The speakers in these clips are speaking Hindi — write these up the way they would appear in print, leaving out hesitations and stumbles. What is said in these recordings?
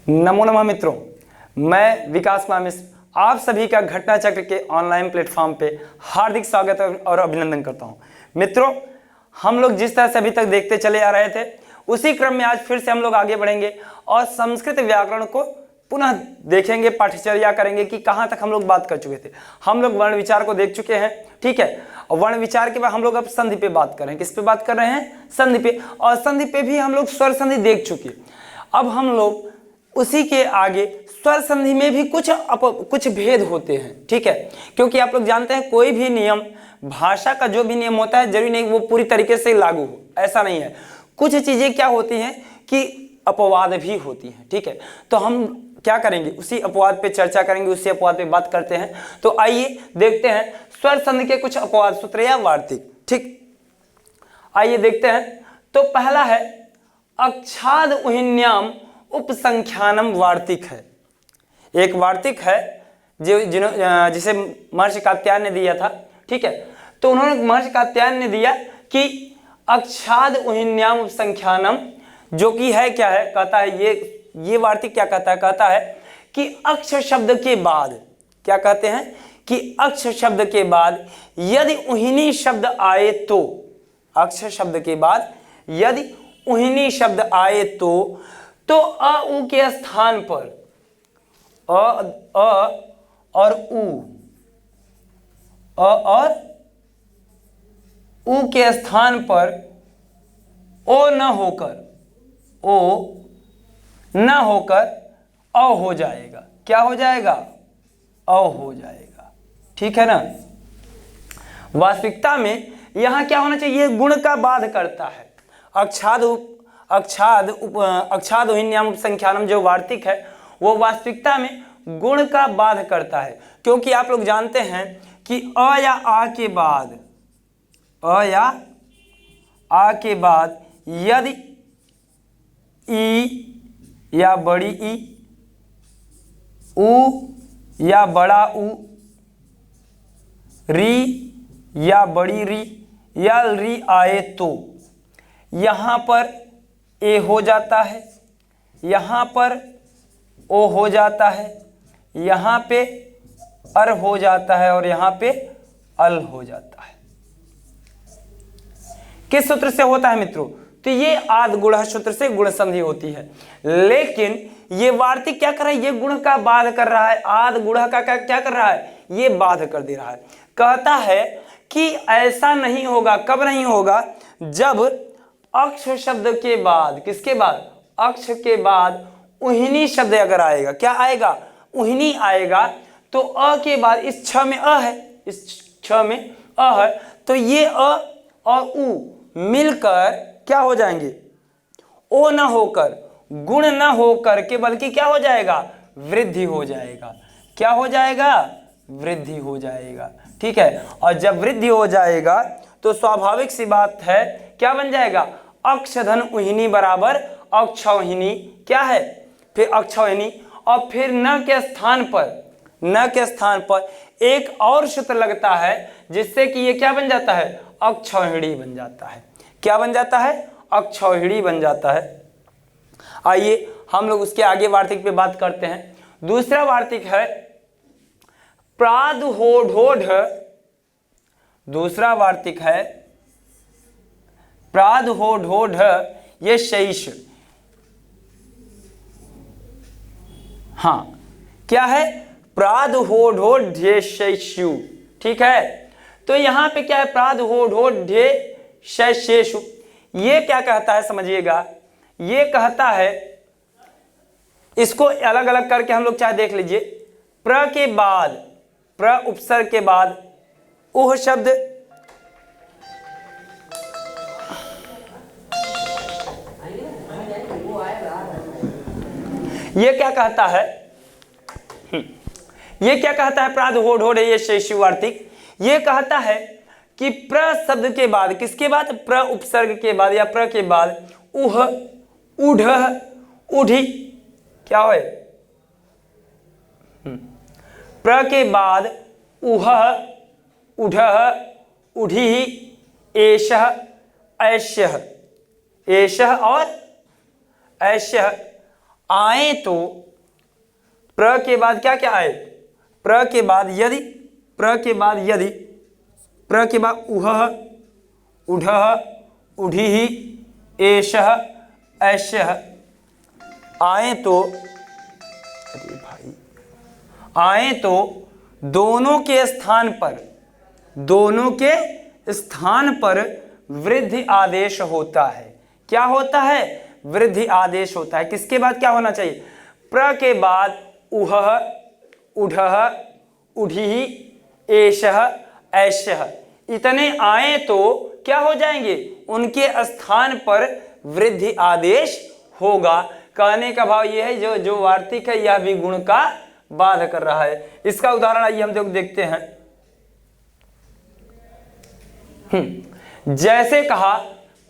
नमो नमः मित्रों, मैं विकास कुमार मिश्र आप सभी का घटना चक्र के ऑनलाइन प्लेटफॉर्म पे हार्दिक स्वागत और अभिनंदन करता हूं। मित्रों, हम लोग जिस तरह से अभी तक देखते चले आ रहे थे उसी क्रम में आज फिर से हम लोग आगे बढ़ेंगे और संस्कृत व्याकरण को पुनः देखेंगे, पाठचर्या करेंगे कि कहाँ तक हम लोग बात कर चुके थे। हम लोग वर्ण विचार को देख चुके हैं, ठीक है। और वर्ण विचार के बाद हम लोग अब संधि पे बात कर रहे हैं। किस पे बात कर रहे हैं? संधि पे। और संधि पे भी हम लोग स्वर संधि देख चुके। अब हम लोग उसी के आगे स्वर संधि में भी कुछ भेद होते हैं, ठीक है। क्योंकि आप लोग जानते हैं कोई भी नियम, भाषा का जो भी नियम होता है जरूरी नहीं वो पूरी तरीके से लागू हो, ऐसा नहीं है। कुछ चीजें क्या होती हैं कि अपवाद भी होती हैं, ठीक है। तो हम क्या करेंगे, उसी अपवाद पे चर्चा करेंगे, उसी अपवाद पे बात करते हैं। तो आइए देखते हैं स्वर संधि के कुछ अपवाद सूत्र या वार्तिक, ठीक। आइए देखते हैं। तो पहला है अक्षाद उहिन्याम उपसंख्यानम वार्तिक है। एक वार्तिक है जिसे महर्षि कात्यायन ने दिया था, ठीक है। तो उन्होंने महर्षि कात्यायन ने दिया कि अक्षाद उहिन्याम उपसंख्यानम, जो कि है क्या है, कहता है ये वार्तिक क्या कहता है, कहता है कि अक्ष शब्द के बाद, क्या कहते हैं कि अक्ष शब्द के बाद यदि उहिनी शब्द आए तो, अक्ष शब्द के बाद यदि उहिनी शब्द आए तो अ उ के स्थान पर अ और उ, अ और उ के स्थान पर ओ न होकर अ हो जाएगा। क्या हो जाएगा? अ हो जाएगा, ठीक है ना। वास्तविकता में यहां क्या होना चाहिए, गुण का बाध करता है। अक्षाद उहिन्याम उपसंख्यानम जो वार्तिक है वो वास्तविकता में गुण का बाध करता है। क्योंकि आप लोग जानते हैं कि अ या आ के बाद यदि ई या बड़ी ई, उ या बड़ा उ, री या बड़ी री या री आए तो यहाँ पर ए हो जाता है, यहाँ पर ओ हो जाता है, यहाँ पे अर हो जाता है और यहाँ पे अल हो जाता है। किस सूत्र से होता है मित्रों? तो ये आद गुण सूत्र से गुण संधि होती है। लेकिन ये वार्तिक क्या कर रहा है, ये गुण का बाध कर रहा है। आद गुण का क्या कर रहा है, ये बाध कर दे रहा है। कहता है कि ऐसा नहीं होगा। कब नहीं होगा? जब अक्ष शब्द के बाद, किसके बाद? अक्ष के बाद उहिनी शब्द अगर आएगा। क्या आएगा? उहिनी आएगा। तो अ के बाद इस छ में अ है, इस छ में अ है, तो ये अ और उ मिलकर क्या हो जाएंगे? ओ न होकर, गुण न होकर के, बल्कि क्या हो जाएगा? वृद्धि हो जाएगा। क्या हो जाएगा? वृद्धि हो जाएगा, ठीक है। और जब वृद्धि हो जाएगा तो स्वाभाविक सी बात है, क्या बन जाएगा? अक्षधन उहिनी बराबर अक्षौहिनी, क्या है? फिर अक्षौहिनी, और फिर न के स्थान पर एक और सूत्र लगता है जिससे कि ये क्या बन जाता है? अक्षौहिणी बन जाता है। क्या बन जाता है? अक्षौहिणी बन जाता है। आइए हम लोग उसके आगे वार्तिक पे बात करते हैं। दूसरा वार्तिक है प्रादुहोढोढ। दूसरा वार्तिक है प्रादुहोढोढ ये शैष। हाँ, क्या है? प्रादुहोढोढ शैष्यु, ठीक है। तो यहां पे क्या है? प्रादुहोढोढ शैष्येषु। ये क्या कहता है समझिएगा, ये कहता है, इसको अलग अलग करके हम लोग चाहे देख लीजिए। प्र के बाद, प्र उपसर्ग के बाद उह शब्द, ये क्या कहता है? ये क्या कहता है? प्रादुहोढोढ ये शैष्यु वार्तिक। ये कहता है कि प्र शब्द के बाद, किसके बाद? प्र उपसर्ग के बाद या प्र के बाद उह, उढ़, उढ़ी, क्या है? प्र के बाद उह, उढ़, उढ़ी, एषः, ऐष्यः, एषः और ऐष्यः, आए तो प्र के बाद क्या क्या आए, प्र के बाद यदि, प्र के बाद यदि, प्र के बाद उहह, उढ़ह, उढ़ी, एषः, ऐशः। आए तो, अरे भाई, आए तो दोनों के स्थान पर, दोनों के स्थान पर वृद्धि आदेश होता है। क्या होता है, वृद्धि आदेश होता है। किसके बाद क्या होना चाहिए, प्र के बाद उहह, उढ़ह, उढ़ी, एषः, ऐशः। इतने आए तो क्या हो जाएंगे, उनके स्थान पर वृद्धि आदेश होगा। कहने का भाव यह है जो वार्तिक है यह भी गुण का बाध कर रहा है। इसका उदाहरण आइए हम देखते हैं। जैसे कहा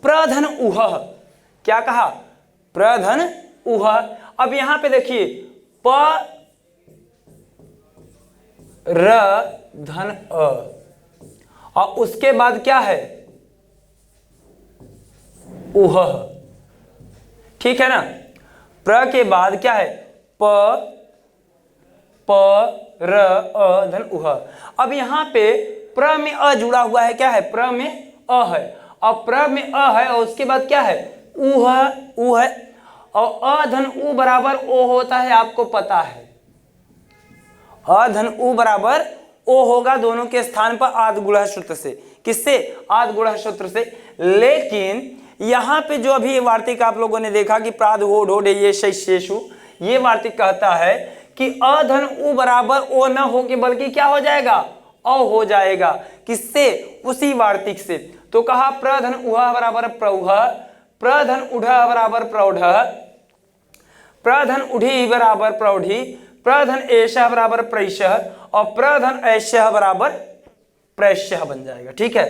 प्रधन उहह, क्या कहा, प्रधन उहह। अब यहां पे देखिए प र धन अ, और उसके बाद क्या है, उहह। ठीक है ना, प्र के बाद क्या है, प र अ धन उह। अब यहां पे प्र में अ जुड़ा हुआ है, क्या है, प्र में अ है, और प्र में अ है और उसके बाद क्या है, उ है, और अ धन उ बराबर ओ होता है, आपको पता है अ धन उ बराबर ओ होगा दोनों के स्थान पर आद गुणः सूत्र से। किससे, आद गुणः सूत्र से। लेकिन यहां पे जो अभी वार्तिक आप लोगों ने देखा कि प्राद हो ढोढ़े ये शेषु, ये वार्तिक कहता है कि अ धन उ बराबर ओ न हो के बल्कि क्या हो जाएगा, अ हो जाएगा। किससे, उसी वार्तिक से। तो कहा प्रधन उह बराबर प्रौह, प्रधन उढ़ बराबर प्रौढ़, प्रधन उढ़ी बराबर प्रौढ़ी, प्रधन एषः बराबर प्रैषः, और प्रधन ऐशः बराबर प्रैष्यः बन जाएगा। ठीक है,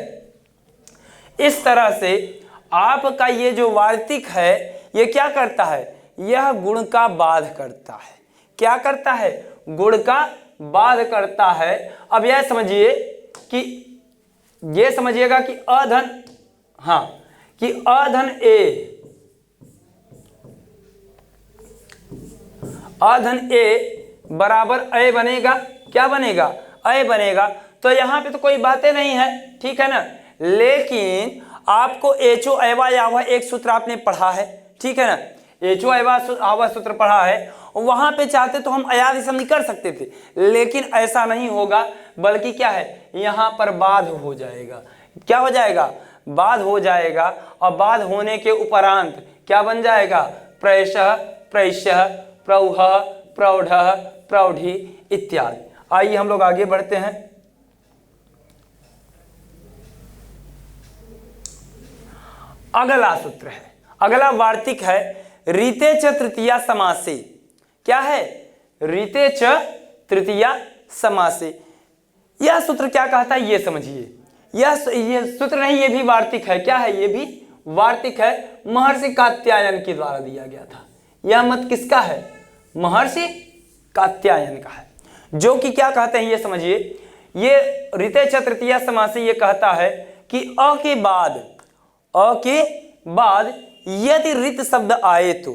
इस तरह से आपका ये जो वार्तिक है ये क्या करता है, यह गुण का बाध करता है। क्या करता है, गुण का बाध करता है। अब यह समझिए कि, ये समझिएगा कि अधन, हाँ, कि अधन ए, अधन ए बराबर अ बनेगा, क्या बनेगा, अ बनेगा। तो यहां पे तो कोई बातें नहीं है, ठीक है ना। लेकिन आपको एचो एवा यावा एक सूत्र आपने पढ़ा है, ठीक है ना, एचो एवा आवा सूत्र पढ़ा है। वहां पे चाहते तो हम अयाद समझ कर सकते थे, लेकिन ऐसा नहीं होगा, बल्कि क्या है, यहां पर बाध हो जाएगा। क्या हो जाएगा, बाध हो जाएगा, और बाध होने के उपरांत क्या बन जाएगा, प्रैषः, प्रैष्यः, प्रौहः, प्रौढ़ः, प्रौढ़ी इत्यादि। आइए हम लोग आगे बढ़ते हैं। अगला सूत्र है, अगला वार्तिक है रीते च तृतीया समासे। क्या है, रीते च तृतीया समासे। यह सूत्र क्या कहता है ये समझिए। ये सूत्र नहीं, ये भी वार्तिक है। क्या है, ये भी वार्तिक है, महर्षि कात्यायन के द्वारा दिया गया था। यह मत किसका है, महर्षि कात्यायन का है, जो कि क्या कहते हैं ये समझिए। ये रीते च तृतीया समासे ये कहता है कि अ के बाद, अ के बाद यदि रित शब्द आए तो,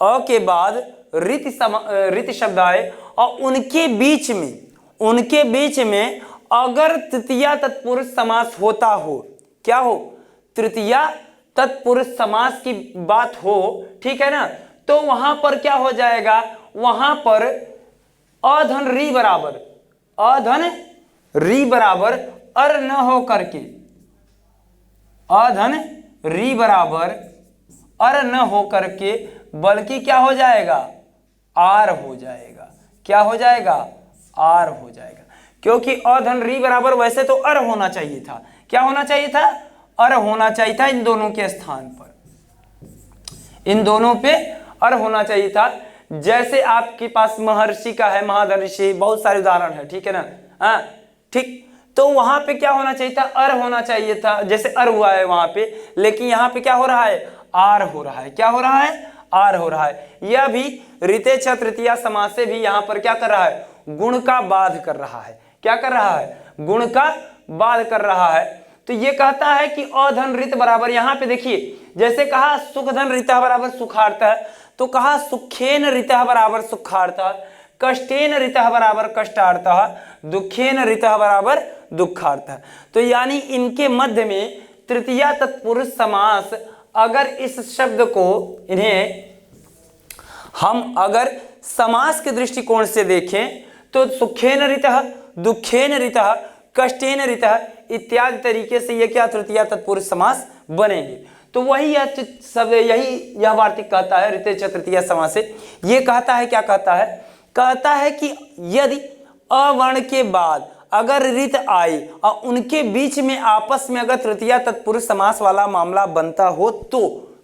अ के बाद रित शब्द आए और उनके बीच में अगर तृतीया तत्पुरुष समास होता हो, क्या हो, तृतीया तत्पुरुष समास की बात हो, ठीक है ना, तो वहां पर क्या हो जाएगा, वहां पर अधन री बराबर, अधन री बराबर अर न हो करके, अधन री बराबर अर न हो करके बल्कि क्या हो जाएगा, आर हो जाएगा। क्या हो जाएगा, आर हो जाएगा। क्योंकि अधन री बराबर वैसे तो अर होना चाहिए था। क्या होना चाहिए था, अर होना चाहिए था इन दोनों के स्थान पर, इन दोनों पे अर होना चाहिए था। जैसे आपके पास महर्षि का है, महादर्षि, बहुत सारे उदाहरण है, ठीक है ना, हाँ ठीक। तो वहां पे क्या होना चाहिए था, अर होना चाहिए था, जैसे अर हुआ है वहां पे, लेकिन यहाँ पे क्या हो रहा है, आर हो रहा है। क्या हो रहा है, आर हो रहा है। यह भी रीते च तृतीया समास से भी यहाँ पर क्या कर रहा है, गुण का बाध कर रहा है। क्या कर रहा है, गुण का बाध कर रहा है। तो ये कहता है कि अधन रित बराबर, यहाँ पे देखिए जैसे कहा सुखधन रिता बराबर सुखार्थ है, तो कहा सुखेन ऋतः बराबर सुखार्थः, कष्टेन ऋतः बराबर कष्टार्थः, दुखेन ऋतः बराबर दुखार्थः। तो यानी इनके मध्य में तृतीया तत्पुरुष समास, अगर इस शब्द को इन्हें हम अगर समास के दृष्टिकोण से देखें तो सुखेन ऋतः, दुखेन ऋतः, कष्टेन ऋतः इत्यादि तरीके से ये क्या तृतीया तत्पुरुष समास बनेंगे। तो वही यह शब्द, यही यह वार्तिक कहता है ऋते च तृतीया समास से। ये कहता है, क्या कहता है, कहता है कि यदि अवर्ण के बाद अगर ऋत आए और उनके बीच में आपस में अगर तृतीया तत्पुरुष समास वाला मामला बनता हो तो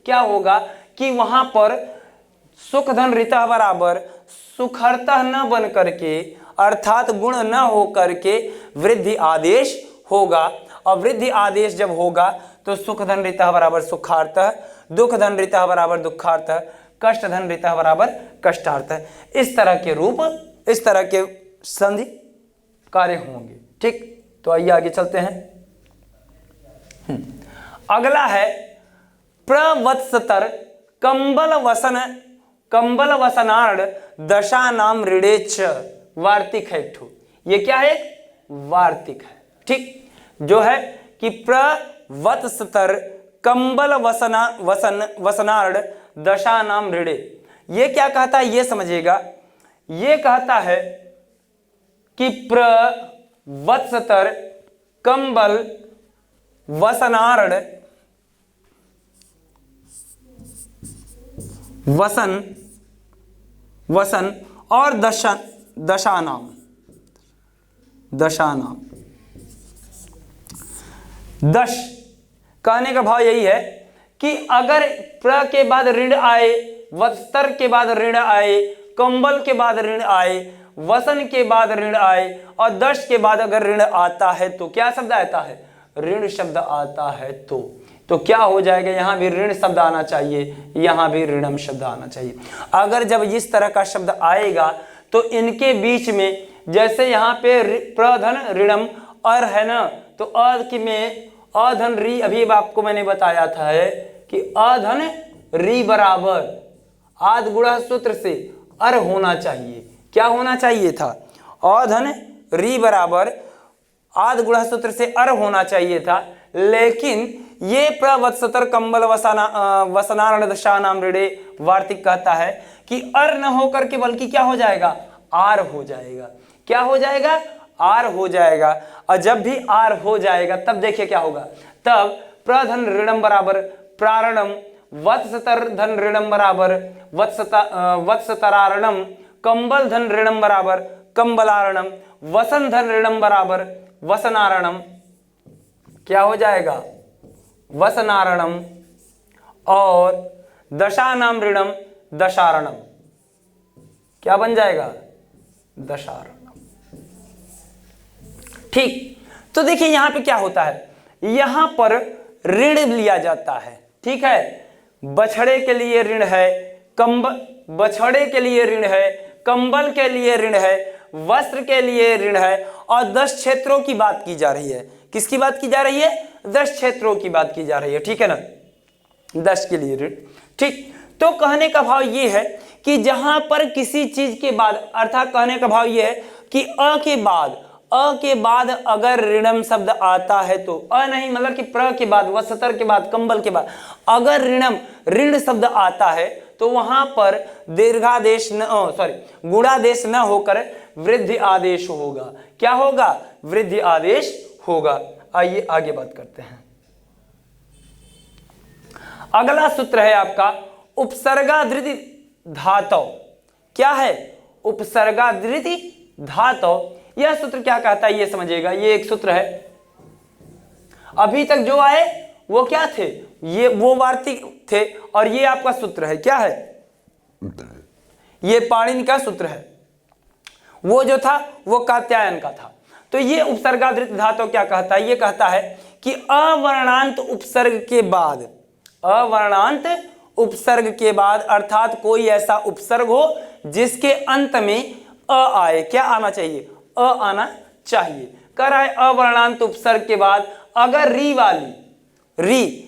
क्या होगा कि वहां पर सुख धन ऋतः बराबर सुखर्तः न बन करके, अर्थात गुण न हो करके वृद्धि आदेश होगा। और वृद्धि आदेश जब होगा तो सुख धन ऋतः बराबर सुखार्थः, दुख धन ऋतः बराबर दुखार्थः, कष्ट धन ऋतः बराबर कष्टार्थः। इस तरह के रूप, इस तरह के संधि कार्य होंगे। ठीक, तो आइए आगे चलते हैं। अगला है प्रवत्सतर कंबल वसनार्ड दशा नाम ऋणेच, वार्तिक है एक ठो। ये क्या है, वार्तिक है। ठीक, जो है कि प्रवत्सतर कंबल वसनार्ड दशा नाम ऋणे, ये क्या कहता है ये समझिएगा। ये कहता है कि प्रवत्सतर कंबल वसनार्ड वसन और दशा नाम दश, कहने का भाव यही है कि अगर प्र के बाद ऋण आए, वत्सतर के बाद ऋण आए, कंबल के बाद ऋण आए, वसन के बाद ऋण आए और दश के बाद अगर ऋण आता है तो क्या शब्द आता है, ऋण शब्द आता है। तो क्या हो जाएगा, यहां भी ऋण शब्द आना चाहिए, यहां भी ऋणम शब्द आना चाहिए। अगर जब इस तरह का शब्द आएगा तो इनके बीच में, जैसे यहाँ पे प्रधन ऋणम और है ना, तो अ में अधन री, अभी आपको मैंने बताया था है कि अधन री बराबर आद गुणा सूत्र से अर होना चाहिए। क्या होना चाहिए था, अधन री बराबर आद गुणा सूत्र से अर होना चाहिए था, लेकिन ये प्रवत्सतर कंबल वसनारण दशा नाम ऋणे वार्तिक कहता है कि अर न होकर के बल्कि क्या हो जाएगा, आर हो जाएगा। क्या हो जाएगा, आर हो जाएगा। और जब भी आर हो जाएगा तब देखिए क्या होगा, तब प्रधन ऋणम बराबर प्रारणम, वत्सतर धन ऋणम बराबर वत्सतरारणम, कंबल धन ऋणम बराबर कंबलारणम, वसन धन ऋणम बराबर वसनारणम। क्या हो जाएगा, वसनारणम, और दशा नाम ऋणम दशारणम। क्या बन जाएगा, दशारणम। ठीक, तो देखिए यहां पे क्या होता है, यहां पर ऋण लिया जाता है। ठीक है, बछड़े के लिए ऋण है, बछड़े के लिए ऋण है, कंबल के लिए ऋण है, वस्त्र के लिए ऋण है, और 10 क्षेत्रों की बात की जा रही है। किसकी बात की जा रही है, 10 क्षेत्रों की बात की जा रही है। ठीक है ना, 10 के लिए ऋण। ठीक, तो कहने का भाव ये है कि जहां पर किसी चीज के बाद, अर्थात कहने का भाव ये है कि अ के बाद अगर ऋणम शब्द आता है तो, अ नहीं मतलब कि प्र के बाद, वत्सतर के बाद, कंबल के बाद अगर ऋण शब्द आता है तो वहां पर दीर्घादेश गुणादेश न होकर वृद्धि आदेश होगा। क्या होगा, वृद्धि आदेश होगा। आइए आगे बात करते हैं। अगला सूत्र है आपका उपसर्गाधृति धातु। क्या है, उपसर्गाधृति धातु। यह सूत्र क्या कहता है ये समझिएगा। ये एक सूत्र है, अभी तक जो आए वो क्या थे, ये वो वार्तिक थे, और ये आपका सूत्र है। क्या है, ये पाणिनि का सूत्र है। वो जो था वो कात्यायन का था। तो ये उपसर्गाधृत धातु क्या कहता है, ये कहता है कि अवर्णांत उपसर्ग के बाद, अवर्णांत उपसर्ग के बाद, अर्थात कोई ऐसा उपसर्ग हो जिसके अंत में अ आए। क्या आना चाहिए, अ आना चाहिए। कह रहा है अवर्णांत उपसर्ग के बाद अगर री वाली, री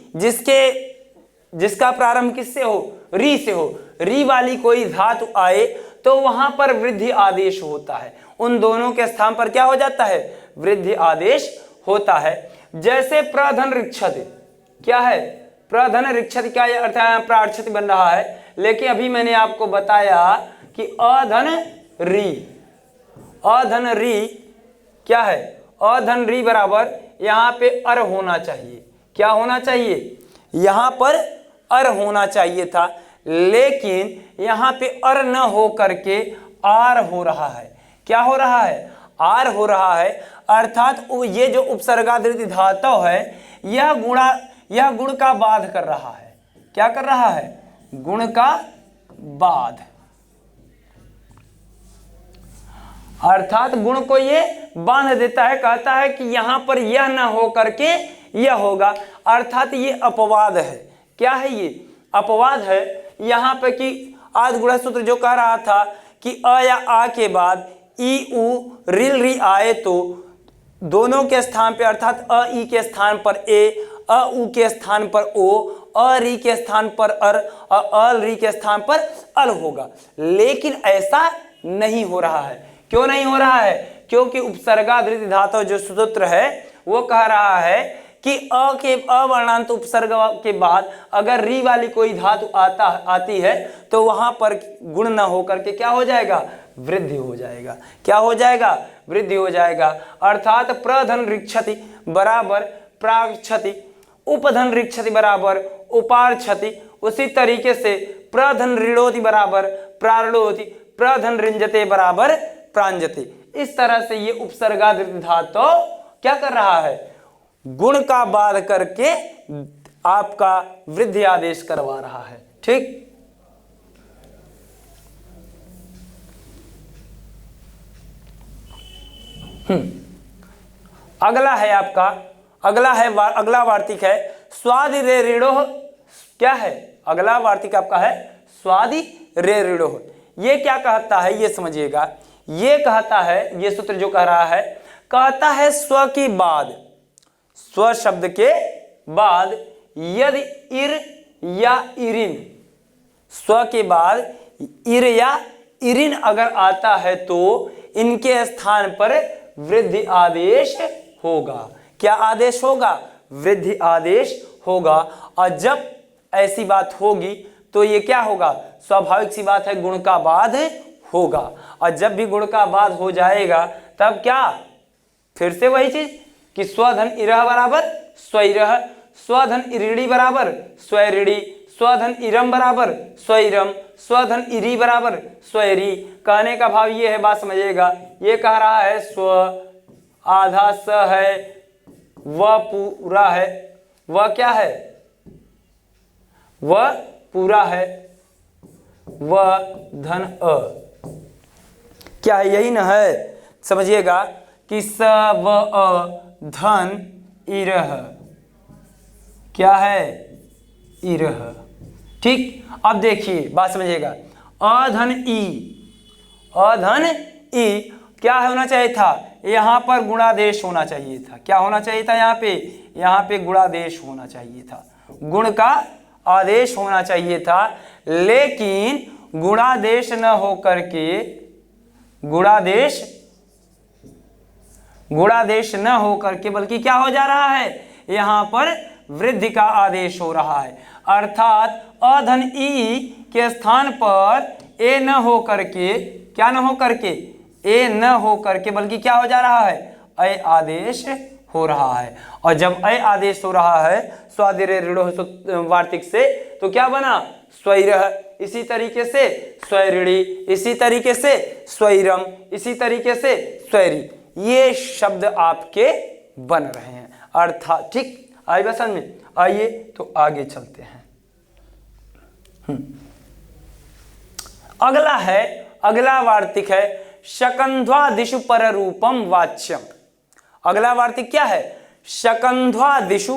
जिसका प्रारंभ किससे हो, री से हो, री वाली कोई धातु आए तो वहां पर वृद्धि आदेश होता है। उन दोनों के स्थान पर क्या हो जाता है? वृद्धि आदेश होता है। जैसे प्रधन ऋक्षति, क्या है? प्रधन ऋक्षति, क्या अर्थ है? प्रार्थति बन रहा है, लेकिन अभी मैंने आपको बताया कि अधन री, अधन री क्या है? अधन री बराबर यहां पे अर होना चाहिए। क्या होना चाहिए? यहां पर अर होना चाहिए था, लेकिन यहां पे अर न हो करके आर हो रहा है। क्या हो रहा है? आर हो रहा है। अर्थात ये जो उपसर्गादृत धातु है यह गुण का बाध कर रहा है। क्या कर रहा है? गुण का बाध, अर्थात गुण को ये बांध देता है। कहता है कि यहां पर यह न हो करके यह होगा, अर्थात ये अपवाद है। क्या है ये? अपवाद है। यहां पे कि आदि गुणा सूत्र जो कह रहा था कि अ या आ के बाद ई उ रिल री आए तो दोनों के स्थान पे, अर्थात अ ई के स्थान पर ए, अ उ के स्थान पर ओ, अ री के स्थान पर अर, अ री के स्थान पर अल होगा। लेकिन ऐसा नहीं हो रहा है। क्यों नहीं हो रहा है? क्योंकि उपसर्गादृत धातु जो सूत्र है वो कह रहा है कि अवर्णांत उपसर्ग के बाद अगर री वाली कोई धातु आती है तो वहां पर गुण न होकर के क्या हो जाएगा? वृद्धि हो जाएगा। क्या हो जाएगा? वृद्धि हो जाएगा। अर्थात प्रधन ऋक्षति बराबर प्राक्षति, उपधन ऋक्षति बराबर उपार्क्षति, उसी तरीके से प्रधन ऋणोति बराबर प्रारणोति, प्रधन ऋंजते बराबर प्रांजते। इस तरह से ये उपसर्गादृत धातु क्या कर रहा है? गुण का बाध करके आपका वृद्धि आदेश करवा रहा है। ठीक, अगला है आपका, अगला वार्तिक है स्वादि रे ऋणो। क्या है? अगला वार्तिक आपका है स्वादि रे ऋणो। ये क्या कहता है ये समझिएगा। ये कहता है, ये सूत्र जो कह रहा है, कहता है स्व के बाद, स्व शब्द के बाद यदि इर या इरिन, स्व के बाद इर या इरिन अगर आता है तो इनके स्थान पर वृद्धि आदेश होगा। क्या आदेश होगा? वृद्धि आदेश होगा। और जब ऐसी बात होगी तो ये क्या होगा? स्वाभाविक सी बात है, गुण का बाध होगा। और जब भी गुण का बाध हो जाएगा तब क्या? फिर से वही चीज कि स्वधन इरह बराबर स्वइरह, स्वधन इरिड़ी बराबर स्वैरिड़ी, स्वधन इरम बराबर स्वइरम, स्वधन इरी बराबर स्वैरी। कहने का भाव ये है, बात समझिएगा। ये कह रहा है स्व आधा स है, वह पूरा है, वह क्या है? वह पूरा है, वह धन अ, क्या है? यही ना है। समझिएगा कि स व अ धन इरह, क्या है? इरह। ठीक, अब देखिए बात समझिएगा। अधन ई, अधन ई क्या होना चाहिए था? यहां पर गुणादेश होना चाहिए था। क्या होना चाहिए था? यहां पे गुणादेश होना चाहिए था, गुण का आदेश होना चाहिए था। लेकिन गुणादेश न होकर के, गुणादेश न होकर के बल्कि क्या हो जा रहा है? यहां पर वृद्धि का आदेश हो रहा है। अर्थात अधन ई के स्थान पर ए न हो करके, क्या न हो करके? ए न हो करके बल्कि क्या हो जा रहा है? अय आदेश हो रहा है। और जब अय आदेश हो रहा है स्वादि रे ऋणो वार्तिक से, तो क्या बना? स्वैरह, इसी तरीके से स्वैरिणी, इसी तरीके से स्वैरम, इसी तरीके से स्वैरी। ये शब्द आपके बन रहे हैं। अर्थात ठीक, आइए बस में आइए तो आगे चलते हैं। अगला वार्तिक है शकंध्वादिषु पर रूपम वाच्यम। अगला वार्तिक क्या है? शकंध्वादिषु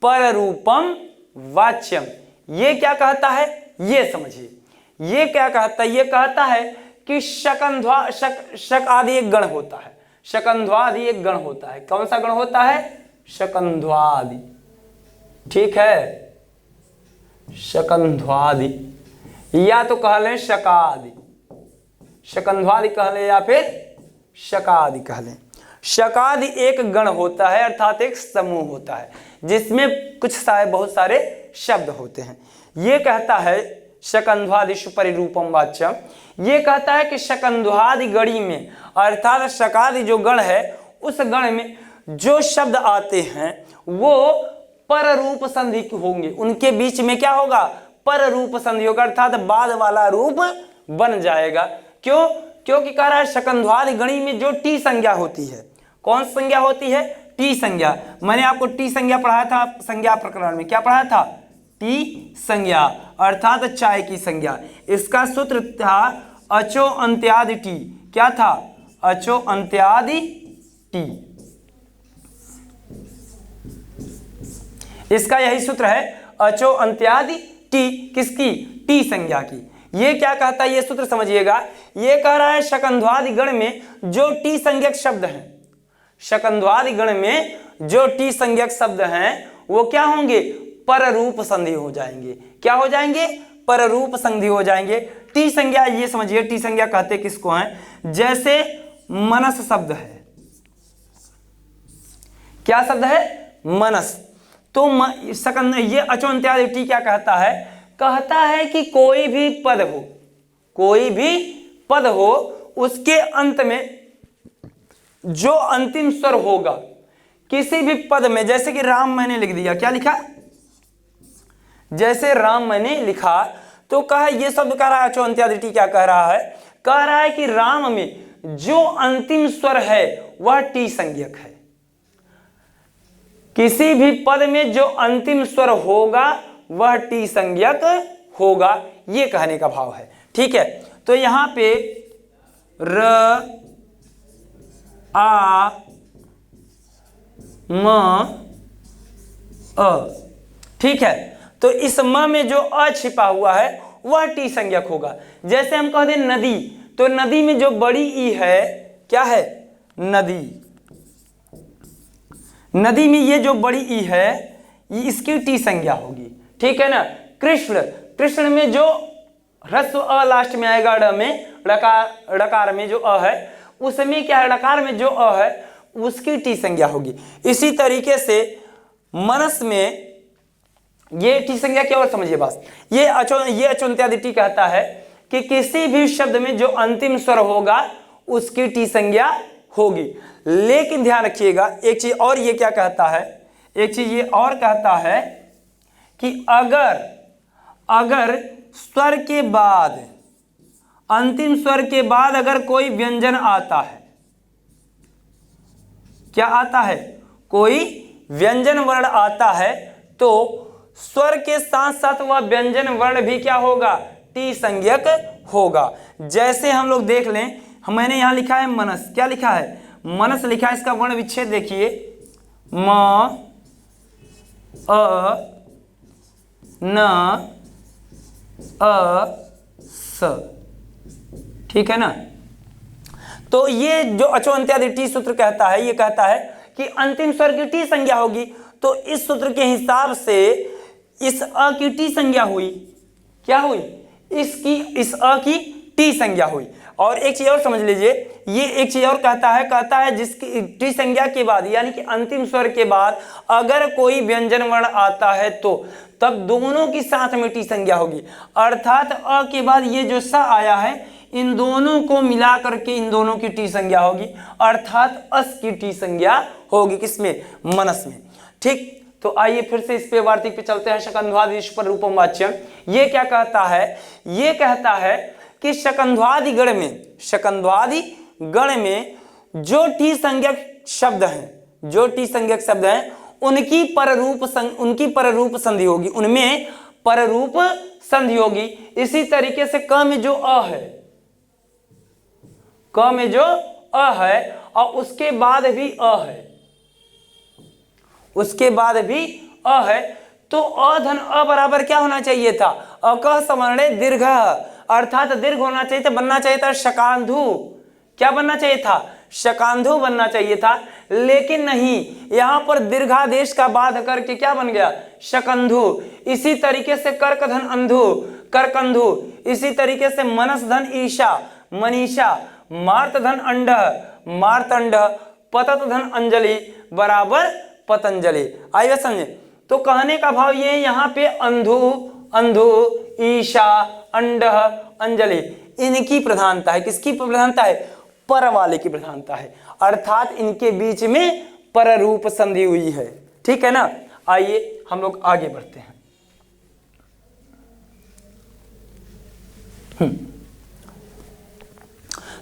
पर रूपम वाच्यम। ये क्या कहता है ये समझिए। ये क्या कहता है? ये कहता है कि शकंध्वा, शक आदि एक गण होता है, शकंध्वादि एक गण होता है। कौन सा गण होता है? शकंध्वादि। ठीक है, शकंध्वादि। या तो कह लें शकादि, शकंध्वादि कह लें या फिर शकादि कह लें। शकादि एक गण होता है अर्थात एक समूह होता है जिसमें बहुत सारे शब्द होते हैं। ये कहता है शकंध्वादिषु परिरूपम वाच्यम, ये कहता है कि शकंध्वादि गणी में अर्थात शकादि जो गण है उस गण में जो शब्द आते हैं वो पररूप संधि होंगे, उनके बीच में क्या होगा, पररूप संधि होगा अर्थात बाद वाला रूप बन जाएगा। क्यों? क्योंकि कह रहा है शकंध्वादि गणी में जो टी संज्ञा होती है, कौन संज्ञा होती है, टी संज्ञा। मैंने आपको टी संज्ञा पढ़ाया था संज्ञा प्रकरण में, क्या पढ़ाया था, टी संज्ञा अर्थात चाय की संज्ञा। इसका सूत्र था अचो अंत्यादि टी, क्या था, अचो अंत्यादि टी, इसका यही सूत्र है अचो अंत्यादि टी, किसकी, टी संज्ञा की। ये क्या कहता है, ये सूत्र समझिएगा, ये कह रहा है शकंध्वादि गण में जो टी संज्ञक शब्द हैं, शकंध्वादि गण में जो टी संज्ञक शब्द हैं वो क्या होंगे, पररूप संधि हो जाएंगे। क्या हो जाएंगे, पररूप संधि हो जाएंगे। टी संज्ञा ये समझिए, टी संज्ञा कहते किसको हैं, जैसे मनस शब्द है, क्या शब्द है, मनस। तो ये अचोन्त्यादि टी क्या कहता है, कहता है कि कोई भी पद हो, कोई भी पद हो उसके अंत में जो अंतिम स्वर होगा किसी भी पद में, जैसे कि राम मैंने लिख दिया, क्या लिखा, जैसे राम मैंने लिखा, तो कहा ये शब्द कह रहा है अचोन्त्यादि टी क्या कह रहा है, कह रहा है कि राम में जो अंतिम स्वर है वह टी संज्ञक है। किसी भी पद में जो अंतिम स्वर होगा वह टी संज्ञक होगा, ये कहने का भाव है। ठीक है, तो यहां पे र आ म अ, ठीक है, तो इस म में जो अ छिपा हुआ है वह टी संज्ञक होगा। जैसे हम कह दें नदी, तो नदी में जो बड़ी ई है क्या है, नदी, नदी में ये जो बड़ी ई है ये इसकी टी संज्ञा होगी। ठीक है ना। कृष्ण, कृष्ण में जो ह्रस्व अ लास्ट में आएगा, ड में, ड़कार में जो अ है उसमें क्या है, ड़कार में जो अ है उसकी टी संज्ञा होगी। इसी तरीके से मनस में ये टी संज्ञा क्या, और समझिए बात, ये अचोन्त्यादि टी कहता है कि किसी भी शब्द में जो अंतिम स्वर होगा उसकी टी संज्ञा होगी। लेकिन ध्यान रखिएगा एक चीज और, ये क्या कहता है, एक चीज ये और कहता है कि अगर स्वर के बाद, अंतिम स्वर के बाद अगर कोई व्यंजन आता है, क्या आता है, कोई व्यंजन वर्ण आता है, तो स्वर के साथ साथ वह व्यंजन वर्ण भी क्या होगा, टी संज्ञक होगा। जैसे हम लोग देख लें, मैंने यहां लिखा है मनस, क्या लिखा है, मनस लिखा है, इसका वर्ण विच्छेद देखिए, म अ न अ स, ठीक है ना। तो ये जो अचोन्त्यादि टी सूत्र कहता है, ये कहता है कि अंतिम स्वर की टी संज्ञा होगी, तो इस सूत्र के हिसाब से इस अ की टी संज्ञा हुई, क्या हुई, इस अ की टी संज्ञा हुई। और एक चीज और समझ लीजिए, ये एक चीज और कहता है जिसकी टी संज्ञा के बाद यानी कि अंतिम स्वर के बाद अगर कोई व्यंजन वर्ण आता है तो तब दोनों की साथ में टी संज्ञा होगी, अर्थात अ के बाद ये जो स आया है इन दोनों को मिला करके इन दोनों की टी संज्ञा होगी, अर्थात अस की टी संज्ञा होगी, किसमें, मनस में। ठीक, तो आइए फिर से इस पे वार्तिक पे चलते हैं। शकंध्वादिषु पररूपम वाच्यम, ये क्या कहता है, ये कहता है कि शकंध्वादि गण में, शकंध्वादि गण में जो टी संज्ञक शब्द हैं, जो टी संज्ञक शब्द हैं उनकी पररूप संधि होगी, उनमें पररूप संधि होगी। इसी तरीके से क में जो अ है, क में जो अ है और उसके बाद भी अ है, उसके बाद भी अ है, तो अ धन अ बराबर क्या होना चाहिए था, अकः सवर्णे दीर्घ, अर्थात दीर्घ होना चाहिए था, बनना चाहिए था शकांधु, क्या बनना चाहिए था, शकांधु बनना चाहिए था, लेकिन नहीं, यहां पर दीर्घादेश का बाध करके क्या बन गया, शकंधु। इसी तरीके से कर्कधन अंधु, करकंधु। इसी तरीके से मनसधन ईशा, मनीषा। मार्तधन अंड, मार्तंड। पततधन अंजलि बराबर पतंजलि। आइए समझे। तो कहने का भाव ये यहाँ पे अंधु, अंधु, ईशा, अंड, अंजलि, इनकी प्रधानता है। किसकी प्रधानता है, पर वाले की प्रधानता है, अर्थात इनके बीच में पर रूप संधि हुई है। ठीक है ना। आइए हम लोग आगे बढ़ते हैं।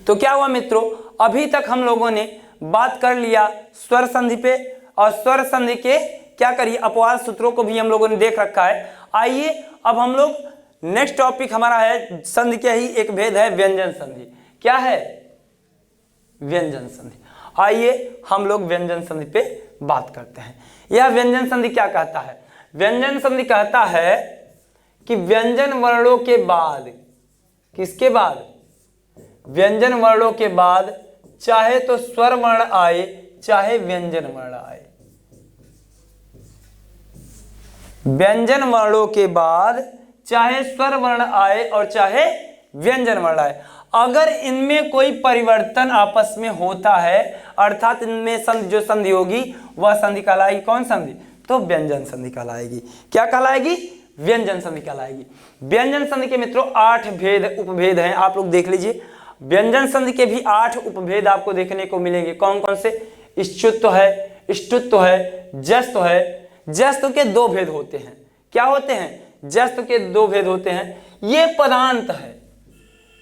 तो क्या हुआ मित्रों, अभी तक हम लोगों ने बात कर लिया स्वर संधि पे, और स्वर संधि के क्या करिए अपवाद सूत्रों को भी हम लोगों ने देख रखा है। आइए अब हम लोग नेक्स्ट टॉपिक हमारा है संधि का ही एक भेद है, व्यंजन संधि। क्या है, व्यंजन संधि। आइए हम लोग व्यंजन संधि पे बात करते हैं। यह व्यंजन संधि क्या कहता है, व्यंजन संधि कहता है कि व्यंजन वर्णों के बाद, किसके बाद, व्यंजन वर्णों के बाद चाहे तो स्वर वर्ण आए चाहे व्यंजन वर्ण आए, व्यंजन वर्णों के बाद चाहे स्वर वर्ण आए और चाहे व्यंजन वर्ण आए, अगर इनमें कोई परिवर्तन आपस में होता है, अर्थात इनमें संधि जो संधि होगी वह संधि कहलाएगी कौन संधि, तो व्यंजन संधि कहलाएगी। क्या कहलाएगी, व्यंजन संधि कहलाएगी। व्यंजन संधि के मित्रों 8 भेद उपभेद हैं, आप लोग देख लीजिए। व्यंजन संधि के भी 8 उपभेद आपको देखने को मिलेंगे। कौन कौन से, इष्टुत्व है, इष्टुत्व है, जस्तु है। जस्तु के 2 भेद होते हैं। क्या होते हैं, जस्तु के 2 भेद होते हैं। ये पदांत है,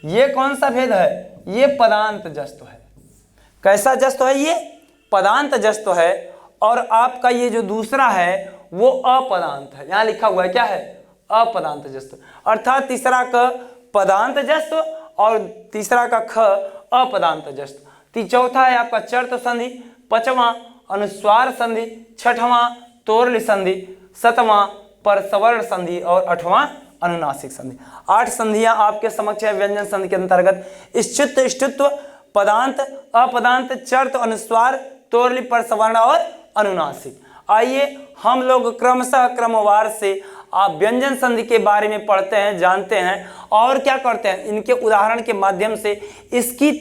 ये कौन सा भेद है, ये पदांत जस्तु है। कैसा जस्तु है, ये पदांत जस्तु है। और आपका ये जो दूसरा है वो अपदांत है, यहां लिखा हुआ है क्या है, अपदांत जस्तु, अर्थात तीसरा का पदांत जस्तु और तीसरा का ख अपदांत जस्तु। चौथा है आपका चर्त संधि, 5वां अनुस्वार संधि, 6वां तोरल संधि, 7वां परसवर्ण संधि और 8वां अनुनासिक संधि। 8 संधियां आपके समक्ष है व्यंजन संधि के अंतर्गत। इष्टुत्व, इष्टुत्व, पदांत, अपदांत, चर्त, अनुस्वार, तोरली, परसवर्ण और अनुनासिक। आइए हम लोग क्रमशः क्रमवार से आप व्यंजन संधि के बारे में पढ़ते हैं, जानते हैं और क्या करते हैं, इनके उदाहरण के माध्यम से इसकी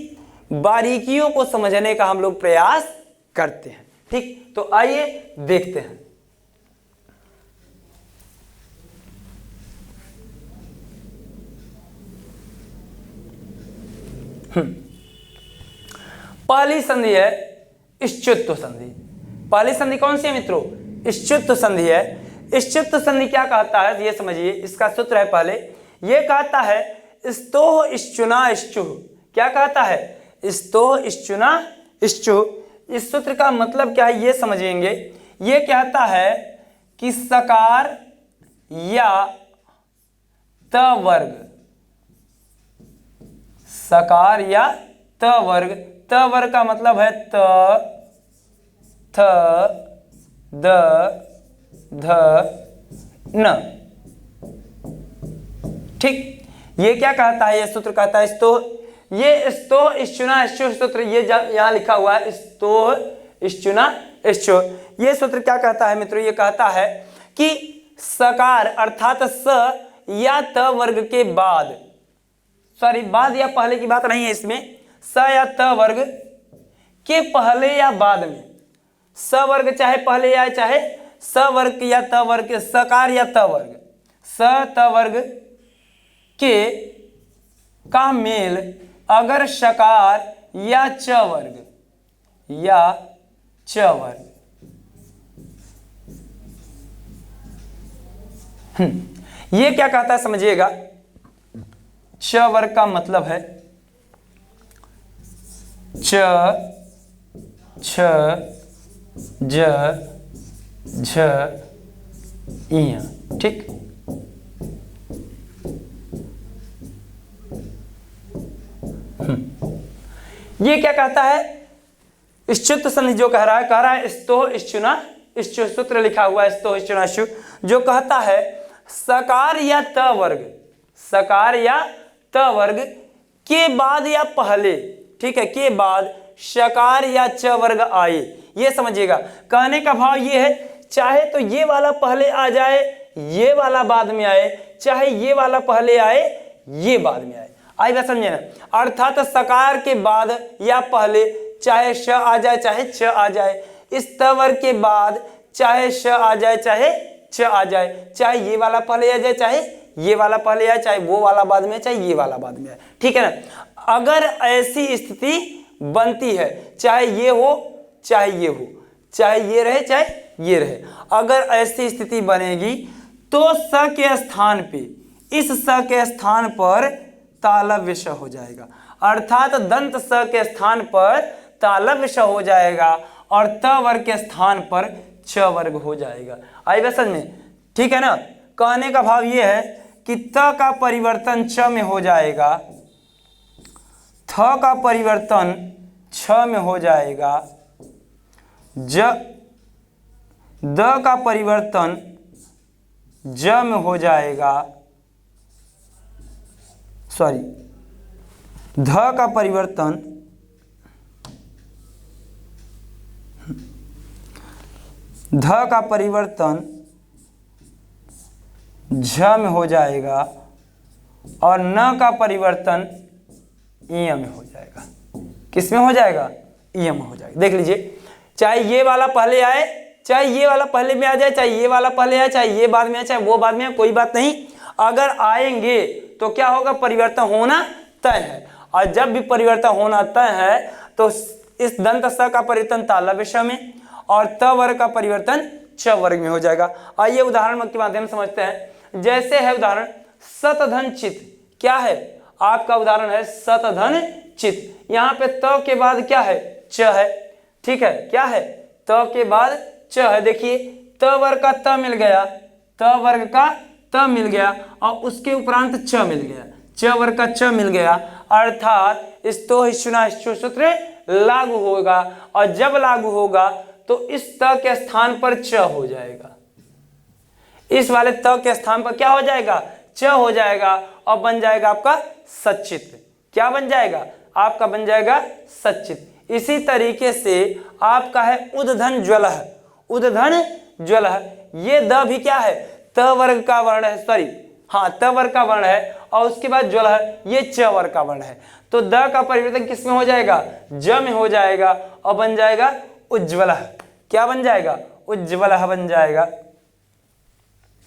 बारीकियों को समझने का हम लोग प्रयास करते हैं। ठीक, तो आइए देखते हैं। पहली संधि है इष्टुत्व संधि। पहली संधि कौन सी है मित्रों, इष्टुत्व संधि है। इष्टुत्व संधि क्या कहता है ये समझिए, इसका सूत्र है पहले, ये कहता है स्तोह इष्चुना इष्चुः। क्या कहता है, स्तोह इष्चुना इष्चुः। इस सूत्र का मतलब क्या है ये समझेंगे। ये कहता है कि सकार या त वर्ग, सकार या त वर्ग, त वर्ग का मतलब है त, थ, द, ध, न। ठीक, ये क्या कहता है, ये सूत्र कहता है स्तोह, ये स्तोह इष्चुना इष्चुः सूत्र, ये यहां लिखा हुआ है स्तोह इष्चुना इष्चुः। ये सूत्र क्या कहता है मित्रों, ये कहता है कि सकार अर्थात स या त वर्ग के बाद, सॉरी बाद या पहले की बात नहीं है इसमें, स या त वर्ग के पहले या बाद में, स वर्ग चाहे पहले आए चाहे स वर्ग या त वर्ग, सकार या त वर्ग, स त वर्ग के का मेल अगर शकार या च वर्ग या च वर्ग, ये क्या कहता है समझिएगा। च वर्ग का मतलब है च, छ, ज, झ, इया। ठीक, ये क्या कहता है, इष्टुत्व संधि जो कह रहा है स्तोह इष्चुना इष्चुः, सूत्र लिखा हुआ है स्तोह इष्चुना इष्चुः, जो कहता है सकार या त वर्ग, सकार या त वर्ग के बाद या पहले, ठीक है, के बाद शकार या च वर्ग आए। ये समझिएगा, कहने का भाव ये है, चाहे तो ये वाला पहले आ जाए, ये वाला बाद में आए, चाहे ये वाला पहले आए, ये बाद में आए। आई बात समझे ना? अर्थात सकार के बाद या पहले चाहे श आ जाए चाहे च आ जाए, इस त वर्ग के बाद चाहे श आ जाए चाहे च आ जाए, चाहे ये वाला पहले आ जाए चाहे ये वाला पहले आए, चाहे वो वाला बाद में, चाहे ये वाला बाद में आए। ठीक है ना? अगर ऐसी स्थिति बनती है, चाहे ये हो चाहे ये हो, चाहे ये रहे चाहे ये रहे, अगर ऐसी स्थिति बनेगी तो स के स्थान पे, इस स के स्थान पर तालव्य श हो जाएगा। अर्थात दंत स के स्थान पर तालव्य श हो जाएगा और त वर्ग के स्थान पर च वर्ग हो जाएगा। आई बात समझ में? ठीक है ना? कहने का भाव ये है कि त का परिवर्तन च में हो जाएगा, थ का परिवर्तन छ में हो जाएगा, द का परिवर्तन ज में हो जाएगा, सॉरी ध का परिवर्तन झ में हो जाएगा और न का परिवर्तन इ में हो जाएगा। किस में हो जाएगा? इ में हो जाएगा। देख लीजिए, चाहे ये वाला पहले आए, चाहे ये वाला पहले में आ जाए, चाहे ये वाला पहले आए, चाहे ये बाद में आए, चाहे वो बाद में आए, कोई बात नहीं। अगर आएंगे तो क्या होगा? परिवर्तन होना तय है। और जब भी परिवर्तन होना तय है तो इस दंत स का परिवर्तन तालव्य श में और त वर्ग का परिवर्तन च वर्ग में हो जाएगा। आइए उदाहरण के माध्यम से समझते हैं। जैसे है उदाहरण शतधन चित। क्या है? आपका उदाहरण है शतधन चित। यहाँ पे त के बाद क्या है? च है। ठीक है, क्या है? त के बाद च है। देखिए, त वर्ग का त मिल गया, त वर्ग का त मिल गया और उसके उपरांत च मिल गया, च वर्ग का च मिल गया। अर्थात स्तो हिस्सुना हिस्सु सूत्र लागू होगा और जब लागू होगा तो इस त के स्थान पर च हो जाएगा। इस वाले त के स्थान पर क्या हो जाएगा? च हो जाएगा और बन जाएगा आपका सच्चित। क्या बन जाएगा? आपका बन जाएगा सच्चित। इसी तरीके से आपका है उद्धन ज्वलह। उद्धन ज्वलह, ये द भी क्या है? त वर्ग का वर्ण है, सॉरी हाँ त वर्ग का वर्ण है और उसके बाद ज्वलह ये च वर्ग का वर्ण है। तो द का परिवर्तन किस में हो जाएगा? ज में हो जाएगा और बन जाएगा उज्ज्वलह। क्या बन जाएगा? उज्ज्वलह बन जाएगा।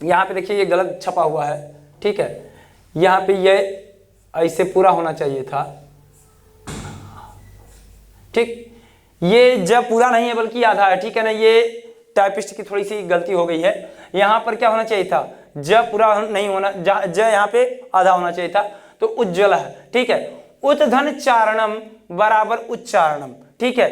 यहाँ पे देखिए ये गलत छपा हुआ है। ठीक है, यहाँ पे ये ऐसे पूरा होना चाहिए था। ठीक, ये जब पूरा नहीं है बल्कि आधा है। ठीक है ना? ये टाइपिस्ट की थोड़ी सी गलती हो गई है। यहाँ पर क्या होना चाहिए था? जब पूरा नहीं होना, ज यहाँ पे आधा होना चाहिए था। तो उज्ज्वल है। ठीक है, उत्धन चारणम बराबर उच्चारणम। ठीक है,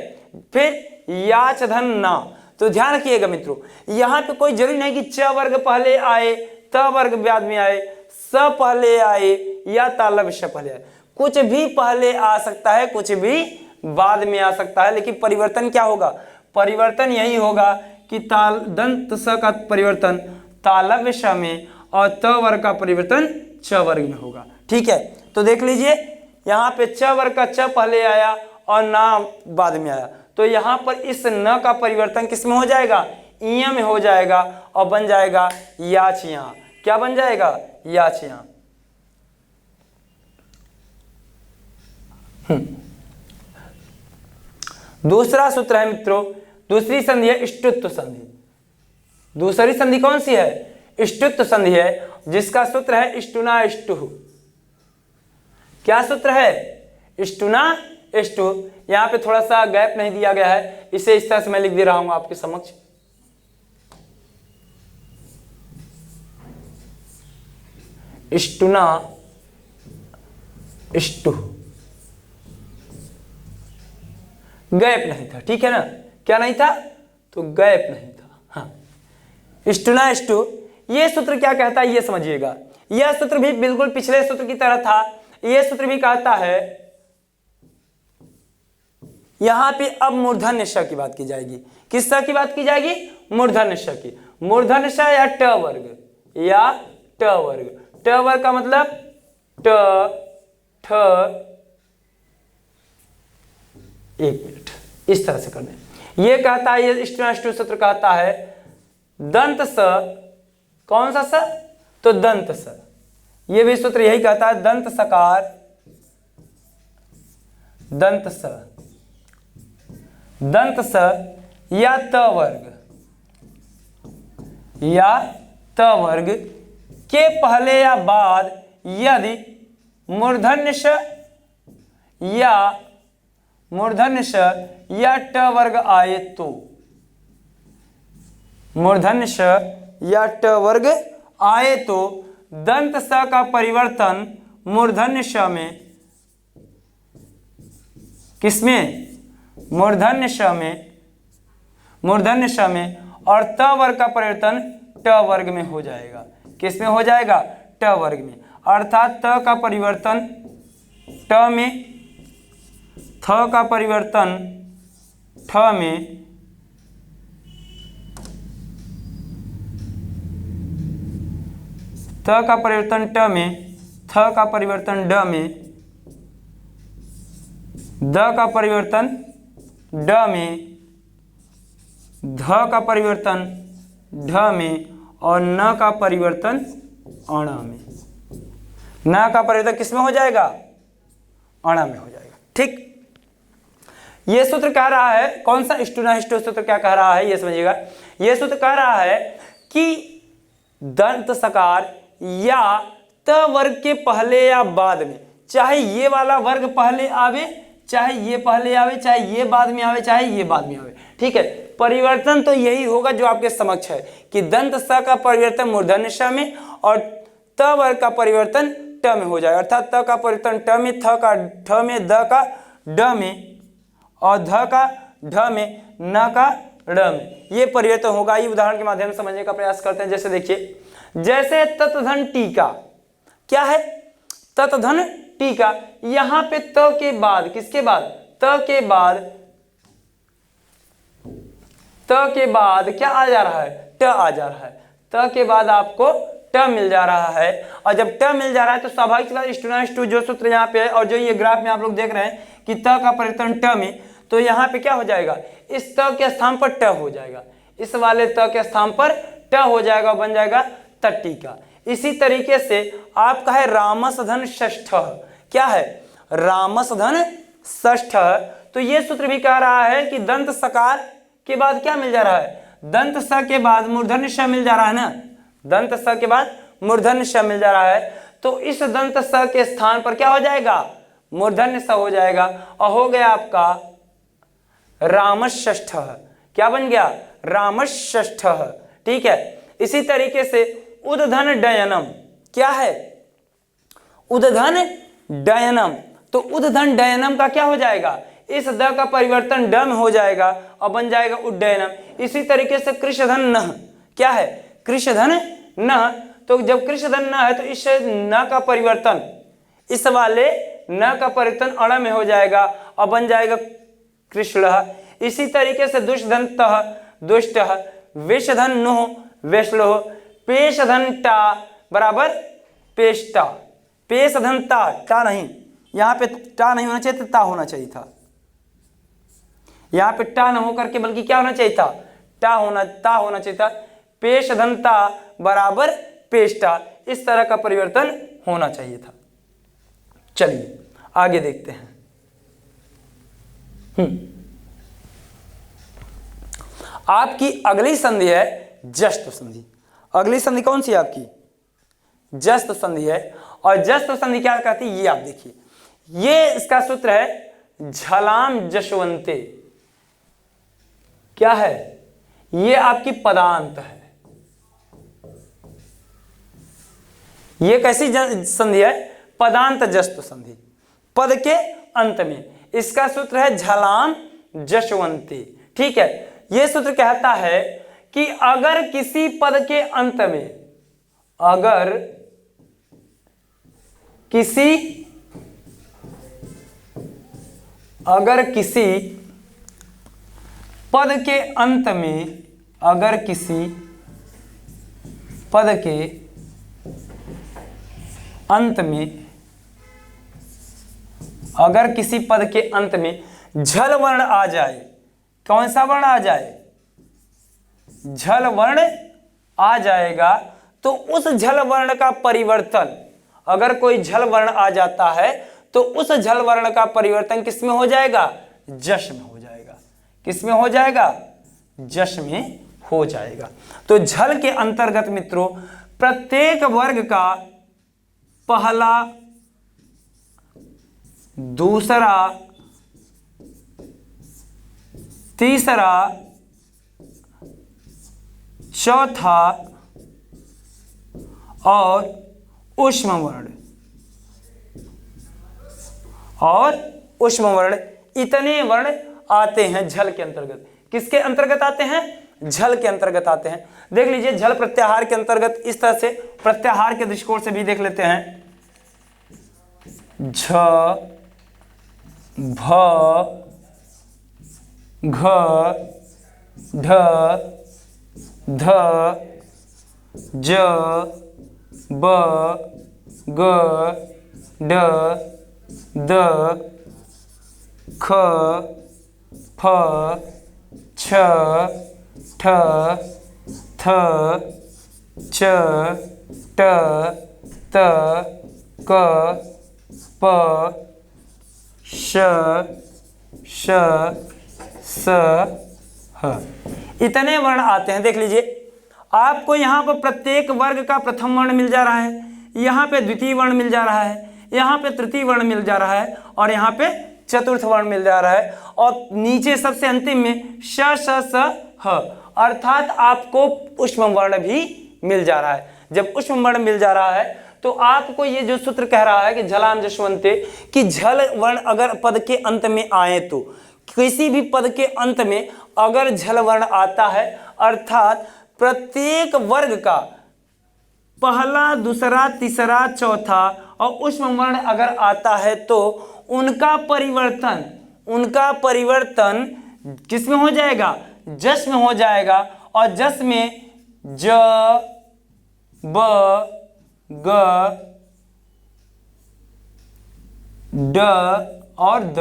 फिर याच धन ना। तो ध्यान रखिएगा मित्रों, यहाँ पे कोई जरूरी नहीं कि च वर्ग पहले आए, त वर्ग बाद में आए, स पहले आए या तालव्य श पहले आए। कुछ भी पहले आ सकता है, कुछ भी बाद में आ सकता है, लेकिन परिवर्तन क्या होगा? परिवर्तन यही होगा कि दंत स का परिवर्तन तालव्य श में और त वर्ग का परिवर्तन च वर्ग में होगा। ठीक है, तो देख लीजिए यहाँ पे च वर्ग का च पहले आया और ना बाद में आया, तो यहाँ पर इस न का परिवर्तन किस में हो जाएगा? इया में हो जाएगा और बन जाएगा याच यहाँ। क्या बन जाएगा? याच यहाँ। दूसरा सूत्र है मित्रों, दूसरी संधि है इष्टुत्व संधि। दूसरी संधि कौन सी है? इष्टुत्व संधि है, जिसका सूत्र है इष्टुना इष्टु। क्या सूत्र है? इष्टुना इष्टु। यहां पे थोड़ा सा गैप नहीं दिया गया है, इसे इस तरह से मैं लिख दे रहा हूं आपके समक्ष। इष्टुना इष्टु, गैप नहीं था। ठीक है ना? क्या नहीं था? तो गैप नहीं था। हाँ, इष्टुना इष्टु। ये सूत्र क्या कहता है ये समझिएगा। यह सूत्र भी बिल्कुल पिछले सूत्र की तरह था। यह सूत्र भी कहता है, यहां पे अब मूर्धन्य श की बात की जाएगी। किस श की बात की जाएगी? मूर्धन्य श की। मूर्धन्य श या ट वर्ग, या ट वर्ग। ट वर्ग का मतलब ट, ठ, 1 मिनट, इस तरह से करना। ये कहता है, ये स्टूडेंट सूत्र कहता है दंत स, कौन सा स, तो दंत स। ये भी सूत्र यही कहता है दंत सकार, दंत स, दंत स या त वर्ग, या त वर्ग के पहले या बाद यदि मूर्धन्य श या मूर्धन्य श या ट वर्ग आए तो, मूर्धन्य श या ट वर्ग आए तो दंत स का परिवर्तन मूर्धन्य श में, किसमें, मूर्धन्य श में, मूर्धन्य श में, और त वर्ग का परिवर्तन ट वर्ग में हो जाएगा। किसमें हो जाएगा, ट वर्ग में। अर्थात त का परिवर्तन ट में, थ का परिवर्तन ठ में, त का परिवर्तन ट में, थ का परिवर्तन ड में, द का परिवर्तन ड में, ध का परिवर्तन ढ में, और न का परिवर्तन अण में। न का परिवर्तन किसमें हो जाएगा, अण में हो जाएगा। ठीक, ये सूत्र कह रहा है, कौन सा स्टूडेंट सूत्र क्या कह रहा है ये समझिएगा। ये सूत्र कह रहा है कि दंत सकार या त वर्ग के पहले या बाद में, चाहे ये वाला वर्ग पहले आवे, चाहे ये पहले आवे, चाहे ये बाद में आवे, चाहे ये बाद में आवे, ठीक है, परिवर्तन तो यही होगा जो आपके समक्ष है कि दंत स का परिवर्तन मूर्धन्य श में और त वर्ग का परिवर्तन ट में हो जाएगा। अर्थात त का परिवर्तन ट में, थ का ठ में, द का ड में, और ध का ढ में, न का ड़ में, ये परिवर्तन होगा। ये उदाहरण के माध्यम से समझने का प्रयास करते हैं। जैसे देखिए, जैसे ततधन टीका, क्या है, ततधन टीका, यहां पे त के बाद, किसके बाद, त के बाद, त के बाद क्या आ जा रहा है, ट आ जा रहा है। त के बाद आपको ट मिल जा रहा है, और जब ट मिल जा रहा है तो स्वाभाविक बात स्टूडेंट जो सूत्र यहाँ पे है और जो ये ग्राफ में आप लोग देख रहे हैं कि त का परिवर्तन ट में, तो यहाँ पे क्या हो जाएगा, इस त के स्थान पर ट हो जाएगा, इस वाले त के स्थान पर ट हो जाएगा, बन जाएगा तटीका। इसी तरीके से आपका है रामसधन षष्ठ, क्या है, रामसधन षष्ठ। तो ये सूत्र भी कह रहा है कि दंत सकार के बाद क्या मिल जा रहा है, दंत स के बाद मूर्धन्य श मिल जा रहा है ना, दंत स के बाद मूर्धन्य श मिल जा रहा है, तो इस दंत स के स्थान पर क्या हो जाएगा, मूर्धन्य स हो जाएगा, और हो गया आपका रामषष्ठ। क्या बन गया, रामषष्ठ। ठीक है, इसी तरीके से उद्धन डयनम, क्या है, उद्धन डयनम, तो उद्धन डयनम का क्या हो जाएगा, इस द का परिवर्तन ड में हो जाएगा और बन जाएगा उड्डयनम। इसी तरीके से कृषधन नह, क्या है, कृषधन नह, तो जब कृषधन न है तो इस न का परिवर्तन, इस वाले न का परिवर्तन अण में हो जाएगा और बन जाएगा कृष्ण। इसी तरीके से दुष्धन तह, दुष्ट, विषधन नुह, वैश्लोह, पेशधन टा बराबर पेष्टा, पेशधन ता, टा नहीं, यहाँ पे टा नहीं होना चाहिए था, ता होना चाहिए था, यहाँ पे टा न होकर के बल्कि क्या होना चाहिए था, ता होना चाहिए था। पेशधन ता बराबर पेष्टा, इस तरह का परिवर्तन होना चाहिए था। चलिए आगे देखते हैं। आपकी अगली संधि है जस्त संधि। अगली संधि कौन सी है आपकी, जस्त संधि है। और जस्त संधि क्या कहती है ये आप देखिए, ये इसका सूत्र है झलाम जशवंते, क्या है, ये आपकी पदांत है। ये कैसी संधि है, पदांत जस्त संधि, पद के अंत में, इसका सूत्र है झलाम जशवंते। ठीक है, यह सूत्र कहता है कि अगर किसी पद के अंत में, अगर किसी पद के अंत में, अगर किसी पद के अंत में, अगर किसी पद के अंत में झल वर्ण आ जाए, कौन सा वर्ण आ जाए, झल वर्ण आ जाएगा, तो उस झल वर्ण का परिवर्तन, अगर कोई झल वर्ण आ जाता है तो उस झल वर्ण का परिवर्तन किस में हो जाएगा, जश में हो जाएगा। किस में हो जाएगा, जश में हो जाएगा। तो झल के अंतर्गत मित्रों प्रत्येक वर्ग का पहला, दूसरा, तीसरा, चौथा और ऊष्म वर्ण, इतने वर्ण आते हैं झल के अंतर्गत। किसके अंतर्गत आते हैं, झल के अंतर्गत आते हैं। देख लीजिए झल प्रत्याहार के अंतर्गत इस तरह से, प्रत्याहार के दृष्टिकोण से भी देख लेते हैं। झ, भ, घ, ढ, ध, ज, ब, ग, ड, द, ख, फ, छ, ठ, थ, च, ट, त, क, प, श, श, स, ह। इतने वर्ण आते हैं। देख लीजिए आपको यहाँ पर प्रत्येक वर्ग का प्रथम वर्ण मिल जा रहा है, यहाँ पे द्वितीय वर्ण मिल जा रहा है, यहाँ पे तृतीय वर्ण मिल जा रहा है और यहाँ पे चतुर्थ वर्ण मिल जा रहा है, और नीचे सबसे अंतिम में श, श, स, ह, अर्थात आपको ऊष्म वर्ण भी मिल जा रहा है। जब ऊष्म वर्ण मिल जा रहा है तो आपको ये जो सूत्र कह रहा है कि झलाम जशवंते, कि झल वर्ण अगर पद के अंत में आए, तो किसी भी पद के अंत में अगर झल वर्ण आता है, अर्थात प्रत्येक वर्ग का पहला, दूसरा, तीसरा, चौथा और ऊष्म वर्ण अगर आता है तो उनका परिवर्तन किस में हो जाएगा, जस में हो जाएगा। और जस में ज, ब, ग, ड और द,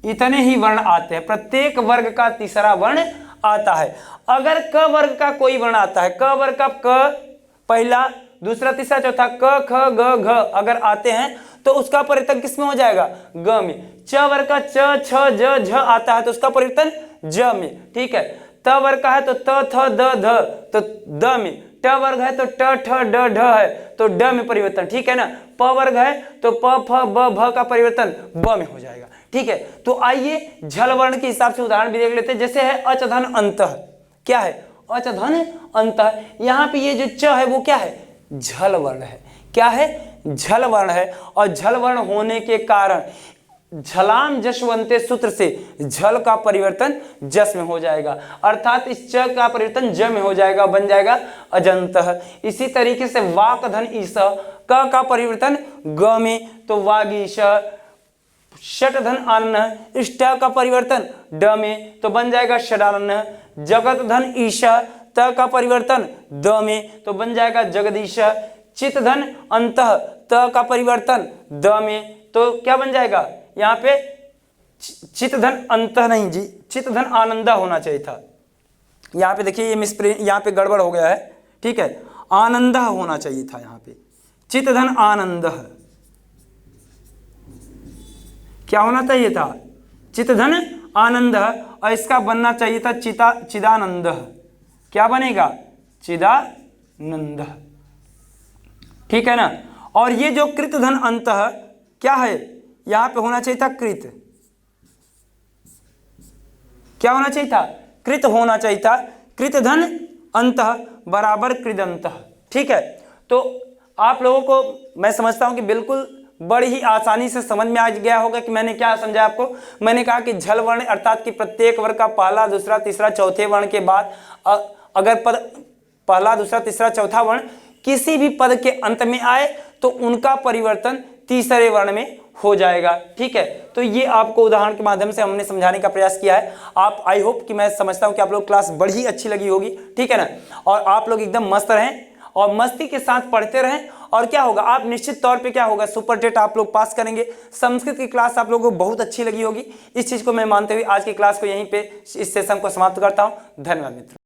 इतने ही वर्ण आते हैं। प्रत्येक वर्ग का तीसरा वर्ण आता है। अगर क वर्ग का कोई वर्ण आता है, क वर्ग का क पहला, दूसरा, तीसरा, चौथा, क, ख, ग, घ अगर आते हैं तो उसका परिवर्तन किस में हो जाएगा, ग में। च वर्ग का च, छ, ज, झ आता है तो उसका परिवर्तन ज में। ठीक है। त वर्ग का है तो त, थ, द, ध तो द में। ट वर्ग है तो ट, ठ, ड, ढ है तो ड में परिवर्तन। ठीक है ना। प वर्ग है तो प, फ, ब, भ का परिवर्तन ब में हो जाएगा। ठीक है। तो आइए झल वर्ण के हिसाब से उदाहरण भी देख लेते हैं। जैसे है अच, धन, अंतः। क्या है, अच, धन, अंतः। यहाँ पे ये जो च है वो क्या है, झल वर्ण है। क्या है, झल वर्ण है। और झल वर्ण होने के कारण झलाम जशवंते सूत्र से झल का परिवर्तन जस में हो जाएगा, अर्थात इस च का परिवर्तन ज में हो जाएगा, बन जाएगा अजंतः। इसी तरीके से वाक, धन, ईश, क का परिवर्तन ग में तो वागीश। षट, धन, अन्न, इष्ट का परिवर्तन ड में तो बन जाएगा षडान्न। जगत, धन, ईशा, त का परिवर्तन द में तो बन जाएगा जगदीश। चित, धन, अंतः, त का परिवर्तन द में तो क्या बन जाएगा, यहाँ पे चित, धन, अंतः नहीं जी, चित, धन, आनंद होना चाहिए था। यहाँ पे देखिए ये मिसप्रिंट, यहाँ पे गड़बड़ हो गया है। ठीक है, आनंद होना चाहिए था यहाँ पे, चित, धन, आनंद। क्या होना चाहिए था, चित, धन, आनंद। और इसका बनना चाहिए था चिदानंद। क्या बनेगा, चिदानंद। ठीक है ना। और ये जो कृत, धन, अंतः क्या है, यहां पे होना चाहिए था कृत। क्या होना चाहिए था, कृत होना चाहिए था। कृत, धन, अंतः बराबर कृदंतः। ठीक है। तो आप लोगों को मैं समझता हूं कि बिल्कुल बड़ी ही आसानी से समझ में आ गया होगा कि मैंने क्या समझा आपको। मैंने कहा कि झल वर्ण अर्थात कि प्रत्येक वर्ग का पहला, दूसरा, तीसरा, चौथे वर्ण के बाद अगर पद पहला, दूसरा, तीसरा, चौथा वर्ण किसी भी पद के अंत में आए तो उनका परिवर्तन तीसरे वर्ण में हो जाएगा। ठीक है। तो ये आपको उदाहरण के माध्यम से हमने समझाने का प्रयास किया है। आप आई होप कि मैं समझता हूं कि आप लोग क्लास बड़ी अच्छी लगी होगी। ठीक है ना। और आप लोग एकदम मस्त रहें और मस्ती के साथ पढ़ते रहें और क्या होगा, आप निश्चित तौर पे क्या होगा, सुपर टेट आप लोग पास करेंगे। संस्कृत की क्लास आप लोगों को बहुत अच्छी लगी होगी। इस चीज़ को मैं मानते हुए आज की क्लास को यहीं पे इस सेशन को समाप्त करता हूँ। धन्यवाद मित्रों।